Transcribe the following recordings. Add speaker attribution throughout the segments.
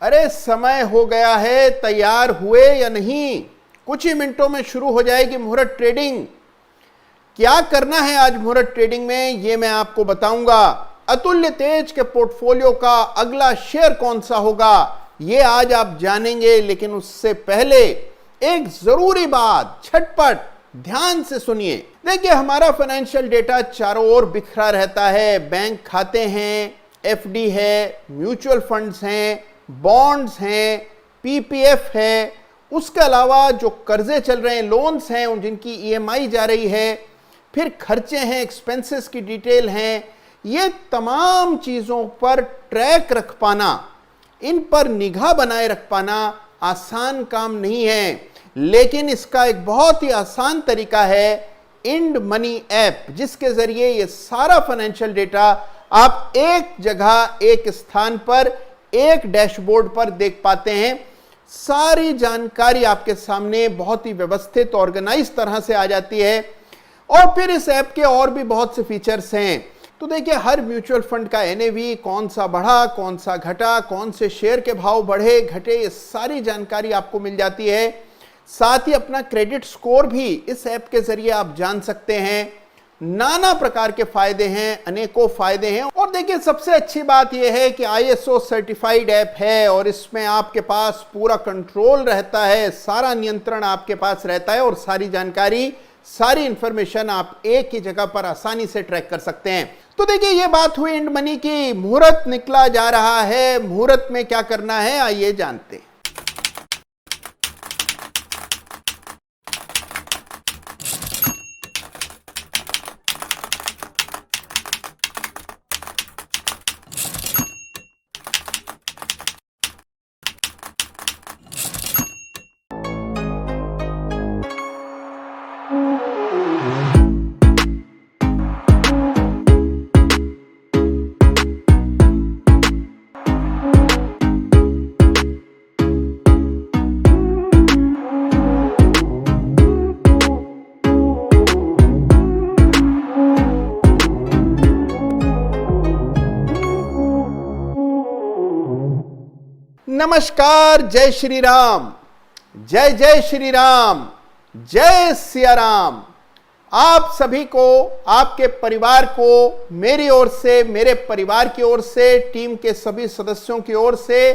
Speaker 1: अरे समय हो गया है, तैयार हुए या नहीं? कुछ ही मिनटों में शुरू हो जाएगी मुहूर्त ट्रेडिंग। क्या करना है आज मुहूर्त ट्रेडिंग में, ये मैं आपको बताऊंगा। अतुल्य तेज के पोर्टफोलियो का अगला शेयर कौन सा होगा, ये आज आप जानेंगे। लेकिन उससे पहले एक जरूरी बात, झटपट ध्यान से सुनिए। देखिए, हमारा फाइनेंशियल डेटा चारों ओर बिखरा रहता है। बैंक खाते हैं, एफडी है, म्यूचुअल फंड्स हैं, बॉन्ड्स हैं, पीपीएफ है, उसके अलावा जो कर्जे चल रहे हैं, लोन्स हैं, उन जिनकी ईएमआई जा रही है, फिर खर्चे हैं, एक्सपेंसेस की डिटेल हैं। ये तमाम चीज़ों पर ट्रैक रख पाना, इन पर निगाह बनाए रख पाना आसान काम नहीं है। लेकिन इसका एक बहुत ही आसान तरीका है इंड मनी ऐप, जिसके जरिए ये सारा फाइनेंशियल डेटा आप एक जगह, एक स्थान पर, एक डैशबोर्ड पर देख पाते हैं। सारी जानकारी आपके सामने बहुत ही व्यवस्थित, ऑर्गेनाइज तरह से आ जाती है। और फिर इस ऐप के और भी बहुत से फीचर्स हैं। तो देखिए, हर म्यूचुअल फंड का एनएवी कौन सा बढ़ा, कौन सा घटा, कौन से शेयर के भाव बढ़े घटे, ये सारी जानकारी आपको मिल जाती है। साथ ही अपना क्रेडिट स्कोर भी इस ऐप के जरिए आप जान सकते हैं। नाना प्रकार के फायदे हैं, अनेकों फायदे हैं। और देखिए, सबसे अच्छी बात यह है कि आईएसओ सर्टिफाइड ऐप है और इसमें आपके पास पूरा कंट्रोल रहता है, सारा नियंत्रण आपके पास रहता है और सारी जानकारी, सारी इंफॉर्मेशन आप एक ही जगह पर आसानी से ट्रैक कर सकते हैं। तो देखिए, ये बात हुई इंड मनी की। मुहूर्त निकला जा रहा है, मुहूर्त में क्या करना है आइए जानते हैं। नमस्कार, जय श्री राम, जय जय श्री राम, जय सिया राम। आप सभी को, आपके परिवार को मेरी ओर से, मेरे परिवार की ओर से, टीम के सभी सदस्यों की ओर से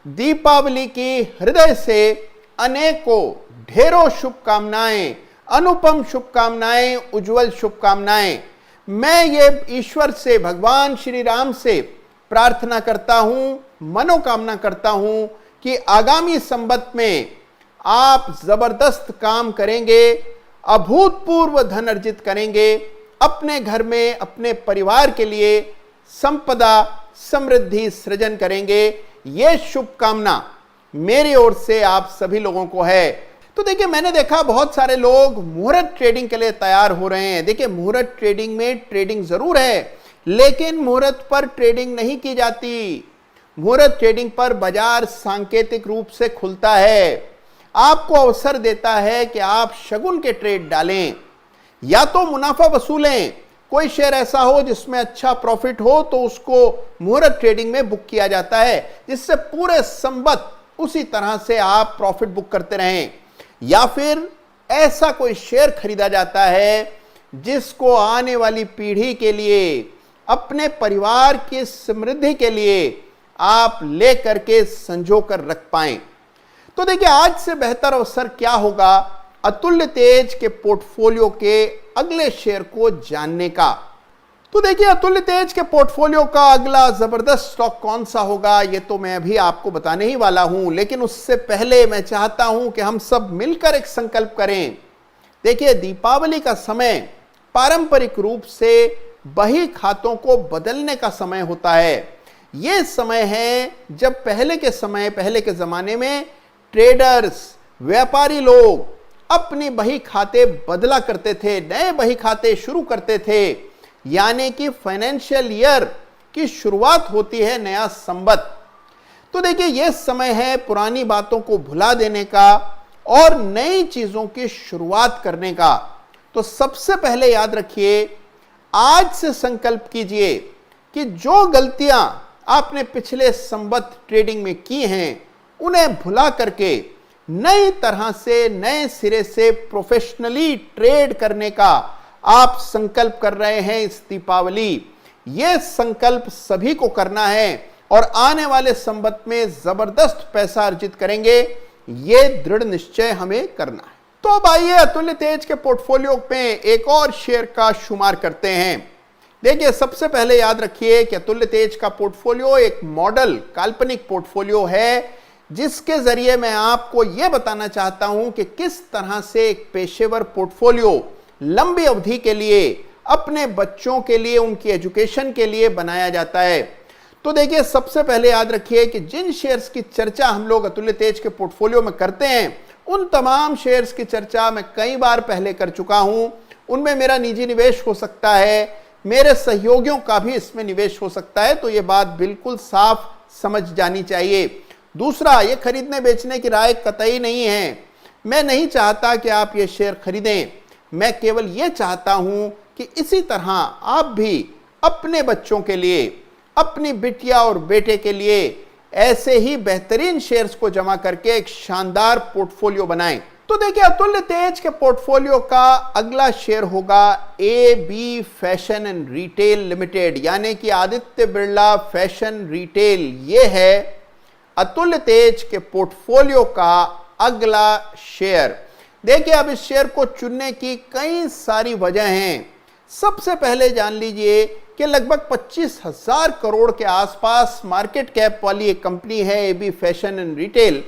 Speaker 1: दीपावली की हृदय से अनेकों ढेरों शुभकामनाएं, अनुपम शुभकामनाएं, उज्जवल शुभकामनाएं। मैं ये ईश्वर से, भगवान श्री राम से प्रार्थना करता हूं, मनोकामना करता हूं कि आगामी संवत में आप जबरदस्त काम करेंगे, अभूतपूर्व धन अर्जित करेंगे, अपने घर में, अपने परिवार के लिए संपदा, समृद्धि सृजन करेंगे। यह शुभकामना मेरी ओर से आप सभी लोगों को है। तो देखिए, मैंने देखा बहुत सारे लोग मुहूर्त ट्रेडिंग के लिए तैयार हो रहे हैं। देखिए, मुहूर्त ट्रेडिंग में ट्रेडिंग जरूर है, लेकिन मुहूर्त पर ट्रेडिंग नहीं की जाती। मुहूर्त ट्रेडिंग पर बाजार सांकेतिक रूप से खुलता है, आपको अवसर देता है कि आप शगुन के ट्रेड डालें, या तो मुनाफा वसूलें। कोई शेयर ऐसा हो जिसमें अच्छा प्रॉफिट हो तो उसको मुहूर्त ट्रेडिंग में बुक किया जाता है, जिससे पूरे संवत उसी तरह से आप प्रॉफिट बुक करते रहें। या फिर ऐसा कोई शेयर खरीदा जाता है जिसको आने वाली पीढ़ी के लिए, अपने परिवार की समृद्धि के लिए आप ले करके संजो कर रख पाएं। तो देखिए, आज से बेहतर अवसर क्या होगा अतुल्य तेज के पोर्टफोलियो के अगले शेयर को जानने का। तो देखिए, अतुल्य तेज के पोर्टफोलियो का अगला जबरदस्त स्टॉक कौन सा होगा, ये तो मैं अभी आपको बताने ही वाला हूं। लेकिन उससे पहले मैं चाहता हूं कि हम सब मिलकर एक संकल्प करें। देखिए, दीपावली का समय पारंपरिक रूप से बही खातों को बदलने का समय होता है। यह समय है जब पहले के जमाने में ट्रेडर्स, व्यापारी लोग अपनी बही खाते बदला करते थे, नए बही खाते शुरू करते थे। यानी कि फाइनेंशियल ईयर की शुरुआत होती है, नया संवत। तो देखिए, यह समय है पुरानी बातों को भुला देने का और नई चीजों की शुरुआत करने का। तो सबसे पहले याद रखिए, आज से संकल्प कीजिए कि जो गलतियां आपने पिछले संवत ट्रेडिंग में की हैं उन्हें भुला करके नई तरह से नए सिरे से प्रोफेशनली ट्रेड करने का आप संकल्प कर रहे हैं इस दीपावली। यह संकल्प सभी को करना है और आने वाले संवत में जबरदस्त पैसा अर्जित करेंगे, यह दृढ़ निश्चय हमें करना है। तो अब आइए अतुल्य तेज के पोर्टफोलियो में एक और शेयर का शुमार करते हैं। देखिए, सबसे पहले याद रखिए कि अतुल्य तेज का पोर्टफोलियो एक मॉडल काल्पनिक पोर्टफोलियो है, जिसके जरिए मैं आपको यह बताना चाहता हूं कि किस तरह से एक पेशेवर पोर्टफोलियो लंबी अवधि के लिए अपने बच्चों के लिए उनकी एजुकेशन के लिए बनाया जाता है। तो देखिए, सबसे पहले याद रखिए कि जिन शेयर्स की चर्चा हम लोग अतुल्य तेज के पोर्टफोलियो में करते हैं उन तमाम शेयर्स की चर्चा मैं कई बार पहले कर चुका हूं। उनमें मेरा निजी निवेश हो सकता है, मेरे सहयोगियों का भी इसमें निवेश हो सकता है, तो यह बात बिल्कुल साफ समझ जानी चाहिए। दूसरा, ये खरीदने बेचने की राय कतई नहीं है। मैं नहीं चाहता कि आप ये शेयर खरीदें, मैं केवल ये चाहता हूं कि इसी तरह आप भी अपने बच्चों के लिए, अपनी बिटिया और बेटे के लिए ऐसे ही बेहतरीन शेयर्स को जमा करके एक शानदार पोर्टफोलियो बनाएं। तो देखिए, अतुल्य तेज के पोर्टफोलियो का अगला शेयर होगा AB fashion and retail limited, यानी कि आदित्य बिरला फैशन रिटेल। यह है अतुल्य तेज के पोर्टफोलियो का अगला शेयर। देखिए, अब इस शेयर को चुनने की कई सारी वजह हैं। सबसे पहले जान लीजिए कि लगभग 25,000 करोड़ के आसपास मार्केट कैप वाली एक कंपनी है AB फैशन एंड रिटेल,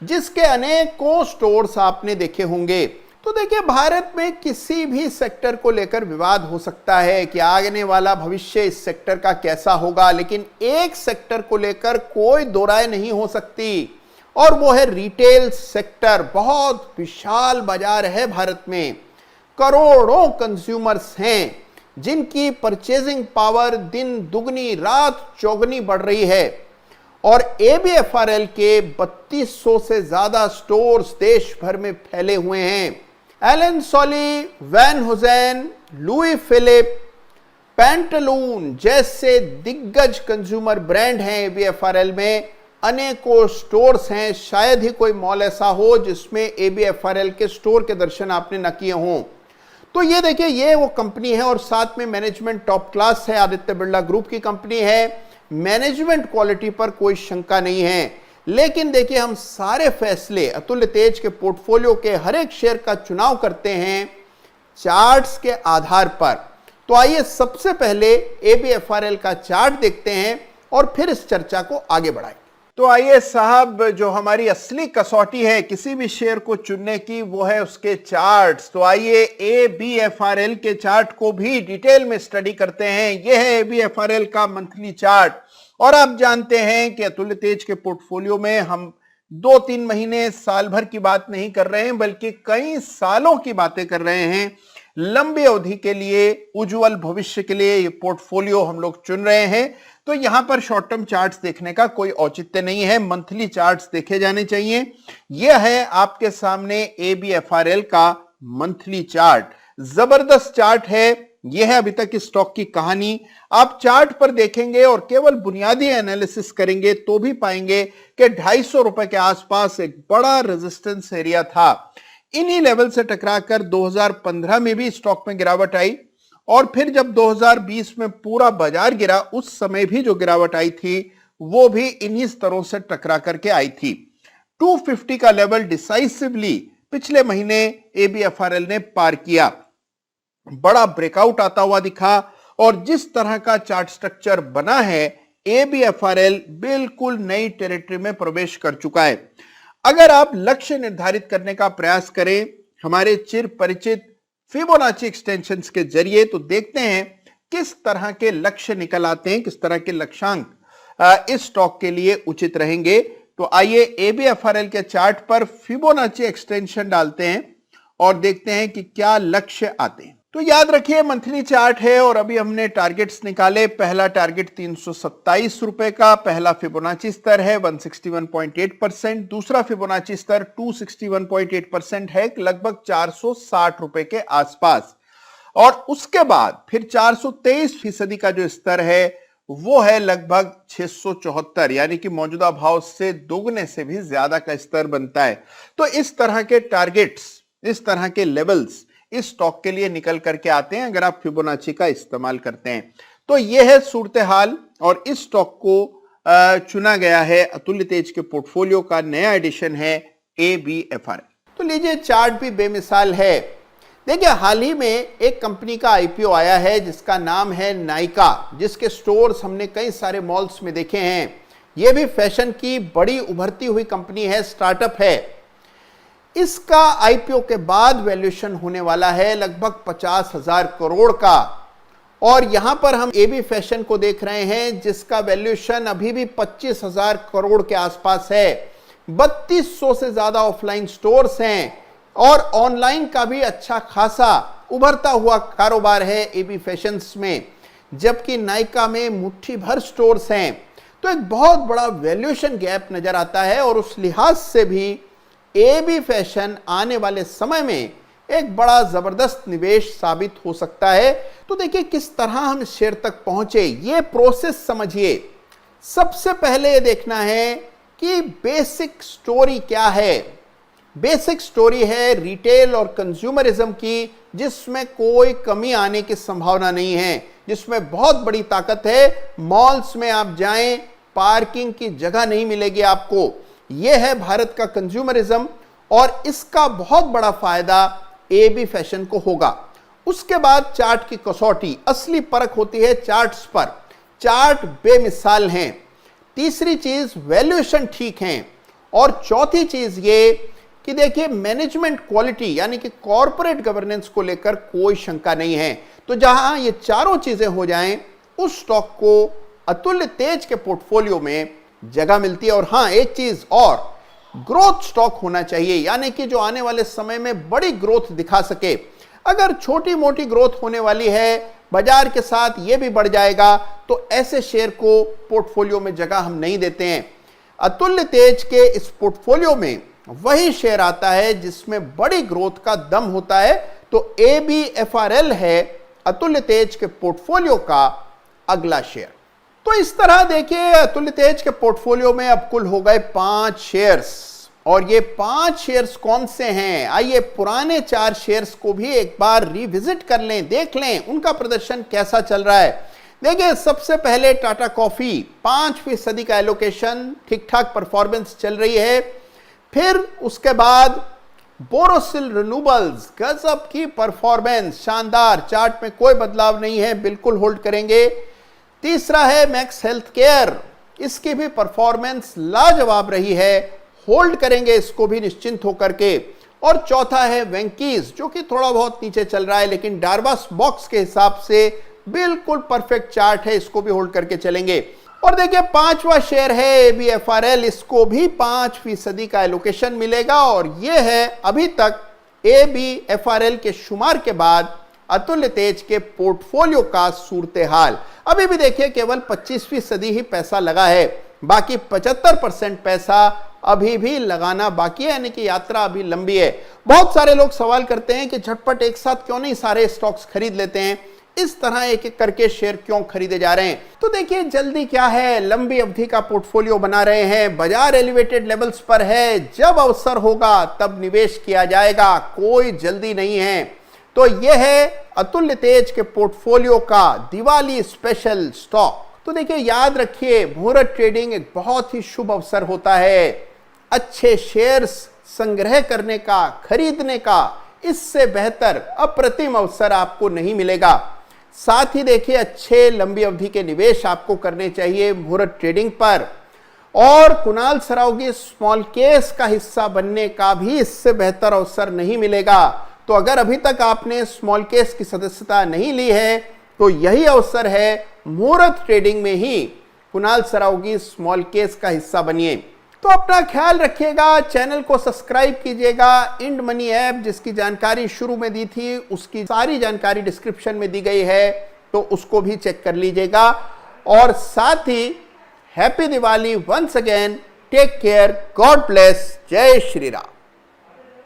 Speaker 1: जिसके अनेकों स्टोर्स आपने देखे होंगे। तो देखिए, भारत में किसी भी सेक्टर को लेकर विवाद हो सकता है कि आने वाला भविष्य इस सेक्टर का कैसा होगा, लेकिन एक सेक्टर को लेकर कोई दो राय नहीं हो सकती, और वो है रिटेल सेक्टर। बहुत विशाल बाजार है भारत में, करोड़ों कंज्यूमर्स हैं जिनकी परचेजिंग पावर दिन दुगनी रात चौगनी बढ़ रही है, और ABFRL के 3200 से ज्यादा स्टोर्स देश भर में फैले हुए हैं। Allen Solly, Van Heusen, Louis Philippe, Pantaloon जैसे दिग्गज कंज्यूमर ब्रांड हैं ABFRL में। अनेकों स्टोर्स हैं, शायद ही कोई मॉल ऐसा हो जिसमें ABFRL के स्टोर के दर्शन आपने न किए हों। तो ये देखिए, ये वो कंपनी है और साथ में मैनेजमेंट टॉप क्लास है, आदित्य बिरला ग्रुप की कंपनी है। मैनेजमेंट क्वालिटी पर कोई शंका नहीं है। लेकिन देखिए, हम सारे फैसले अतुल्य तेज के पोर्टफोलियो के हर एक शेयर का चुनाव करते हैं चार्ट्स के आधार पर। तो आइए सबसे पहले ABFRL का चार्ट देखते हैं और फिर इस चर्चा को आगे बढ़ाएं। तो आइए साहब, जो हमारी असली कसौटी है किसी भी शेयर को चुनने की, वो है उसके चार्ट्स। तो आइए ABFRL के चार्ट को भी डिटेल में स्टडी करते हैं। यह है ABFRL का मंथली चार्ट। और आप जानते हैं कि अतुल्य तेज के पोर्टफोलियो में हम 2-3 महीने, साल भर की बात नहीं कर रहे हैं, बल्कि कई सालों की बातें कर रहे हैं। लंबी अवधि के लिए, उज्जवल भविष्य के लिए ये पोर्टफोलियो हम लोग चुन रहे हैं। तो यहां पर शॉर्ट टर्म चार्ट्स देखने का कोई औचित्य नहीं है, मंथली चार्ट्स देखे जाने चाहिए। यह है आपके सामने ABFRL का मंथली चार्ट। जबरदस्त चार्ट है। यह है अभी तक इस स्टॉक की कहानी। आप चार्ट पर देखेंगे और केवल बुनियादी एनालिसिस करेंगे तो भी पाएंगे कि 250 रुपए के आसपास एक बड़ा रेजिस्टेंस एरिया था। इन्हीं लेवल से टकराकर 2015 में भी स्टॉक में गिरावट आई, और फिर जब 2020 में पूरा बाजार गिरा, उस समय भी जो गिरावट आई थी वो भी इन्हीं स्तरों से टकरा करके आई थी। 250 का लेवल डिसाइसिवली पिछले महीने ABFRL ने पार किया, बड़ा ब्रेकआउट आता हुआ दिखा, और जिस तरह का चार्ट स्ट्रक्चर बना है ABFRL बिल्कुल नई टेरिटरी में प्रवेश कर चुका है। अगर आप लक्ष्य निर्धारित करने का प्रयास करें हमारे चिर परिचित फिबोनाची एक्सटेंशंस के जरिए, तो देखते हैं किस तरह के लक्ष्य निकल आते हैं, किस तरह के लक्ष्यांक इस स्टॉक के लिए उचित रहेंगे। तो आइए ABFRL के चार्ट पर फिबोनाची एक्सटेंशन डालते हैं और देखते हैं कि क्या लक्ष्य आते हैं। तो याद रखिए, मंथली चार्ट है और अभी हमने टारगेट्स निकाले। पहला टारगेट 327 रुपए का, पहला फिबोनाची स्तर है 161.8%, दूसरा फिबोनाची स्तर 261.8% है, लगभग 460 रुपए के आसपास। और उसके बाद फिर 423% का जो स्तर है वो है लगभग 674, यानी कि मौजूदा भाव से दोगुने से भी ज्यादा का स्तर बनता है। तो इस तरह के टारगेट्स, इस तरह के लेवल्स इस स्टॉक के लिए निकल करके आते हैं अगर आप फिबोनाची का इस्तेमाल करते हैं। तो यह है सूरत हाल और इस स्टॉक को चुना गया है अतुल्य तेज के पोर्टफोलियो का नया एडिशन है ABFRL। तो लीजिए चार्ट भी बेमिसाल है। देखिए हाल ही में एक कंपनी का IPO आया है जिसका नाम है नायका, जिसके स्टोर्स हमने कई सारे मॉल्स में देखे हैं। यह भी फैशन की बड़ी उभरती हुई कंपनी है, स्टार्टअप है। इसका IPO के बाद वैल्यूएशन होने वाला है लगभग 50,000 करोड़ का। और यहां पर हम AB फैशन को देख रहे हैं जिसका वैल्यूएशन अभी भी 25,000 करोड़ के आसपास है। 3200 से ज्यादा ऑफलाइन स्टोर्स हैं और ऑनलाइन का भी अच्छा खासा उभरता हुआ कारोबार है AB फैशंस में, जबकि नायका में मुट्ठी भर स्टोर्स हैं। तो एक बहुत बड़ा वैल्यूएशन गैप नजर आता है और उस लिहाज से भी AB फैशन आने वाले समय में एक बड़ा जबरदस्त निवेश साबित हो सकता है। तो देखिए किस तरह हम इस शेयर तक पहुंचे, ये प्रोसेस समझिए। सबसे पहले ये देखना है कि बेसिक स्टोरी क्या है। बेसिक स्टोरी है रिटेल और कंज्यूमरिज्म की, जिसमें कोई कमी आने की संभावना नहीं है, जिसमें बहुत बड़ी ताकत है। मॉल्स में आप जाएं, पार्किंग की जगह नहीं मिलेगी आपको। यह है भारत का कंज्यूमरिज्म और इसका बहुत बड़ा फायदा AB फैशन को होगा। उसके बाद चार्ट की कसौटी, असली परख होती है चार्ट्स पर। चार्ट बेमिसाल हैं। तीसरी चीज वैल्यूएशन ठीक है और चौथी चीज ये कि देखिए मैनेजमेंट क्वालिटी यानी कि कॉर्पोरेट गवर्नेंस को लेकर कोई शंका नहीं है। तो जहां ये चारों चीजें हो जाएं, उस स्टॉक को अतुल्य तेज के पोर्टफोलियो में जगह मिलती है। और हां एक चीज और, ग्रोथ स्टॉक होना चाहिए, यानी कि जो आने वाले समय में बड़ी ग्रोथ दिखा सके। अगर छोटी मोटी ग्रोथ होने वाली है, बाजार के साथ ये भी बढ़ जाएगा, तो ऐसे शेयर को पोर्टफोलियो में जगह हम नहीं देते हैं। अतुल्य तेज के इस पोर्टफोलियो में वही शेयर आता है जिसमें बड़ी ग्रोथ का दम होता है। तो ABFRL है अतुल्य तेज के पोर्टफोलियो का अगला शेयर। तो इस तरह देखिए अतुल्य तेज के पोर्टफोलियो में अब कुल हो गए 5 शेयर्स। और ये 5 शेयर्स कौन से हैं? आइए पुराने 4 शेयर्स को भी एक बार रिविजिट कर लें, देख लें उनका प्रदर्शन कैसा चल रहा है। देखिए सबसे पहले टाटा कॉफी, 5% का एलोकेशन, ठीक ठाक परफॉर्मेंस चल रही है। फिर उसके बाद बोरोसिल रिन्यूएबल्स, गजब की परफॉर्मेंस, शानदार, चार्ट में कोई बदलाव नहीं है, बिल्कुल होल्ड करेंगे। तीसरा है मैक्स हेल्थ केयर, इसकी भी परफॉर्मेंस लाजवाब रही है, होल्ड करेंगे इसको भी निश्चिंत होकर के। और चौथा है वेंकीज, जो कि थोड़ा बहुत नीचे चल रहा है लेकिन डार्बस बॉक्स के हिसाब से बिल्कुल परफेक्ट चार्ट है, इसको भी होल्ड करके चलेंगे। और देखिए 5वां शेयर है ABFRL, इसको भी 5% का एलोकेशन मिलेगा। और यह है अभी तक ABFRL के शुमार के बाद अतुल्य तेज के पोर्टफोलियो का सूरत हाल। अभी भी देखिए केवल 25% ही पैसा लगा है, बाकी 75% पैसा अभी भी लगाना बाकी है, यानी कि यात्रा अभी लंबी है। बहुत सारे लोग सवाल करते हैं कि झटपट एक साथ क्यों नहीं सारे स्टॉक्स खरीद लेते हैं, इस तरह एक एक करके शेयर क्यों खरीदे जा रहे हैं। तो देखिए जल्दी क्या है, लंबी अवधि का पोर्टफोलियो बना रहे हैं, बाजार एलिवेटेड लेवल्स पर है, जब अवसर होगा तब निवेश किया जाएगा, कोई जल्दी नहीं है। तो यह है अतुल्य तेज के पोर्टफोलियो का दिवाली स्पेशल स्टॉक। तो देखिए याद रखिए, मुहूर्त ट्रेडिंग एक बहुत ही शुभ अवसर होता है। अच्छे शेयर्स संग्रह करने का, खरीदने का, इससे बेहतर अप्रतिम अवसर आपको नहीं मिलेगा। साथ ही देखिए अच्छे लंबी अवधि के निवेश आपको करने चाहिए मुहूर्त ट्रेडिंग पर। और कुणाल सरावगी स्मॉल केस का हिस्सा बनने का भी इससे बेहतर अवसर नहीं मिलेगा। तो अगर अभी तक आपने स्मॉल केस की सदस्यता नहीं ली है तो यही अवसर है, मुहूर्त ट्रेडिंग में ही कुणाल सरावगी स्मॉल केस का हिस्सा बनिए। तो अपना ख्याल रखिएगा, चैनल को सब्सक्राइब कीजिएगा। इंड मनी ऐप जिसकी जानकारी शुरू में दी थी, उसकी सारी जानकारी डिस्क्रिप्शन में दी गई है, तो उसको भी चेक कर लीजिएगा। और साथ ही happy Diwali once again, take care, God bless, जय श्री राम।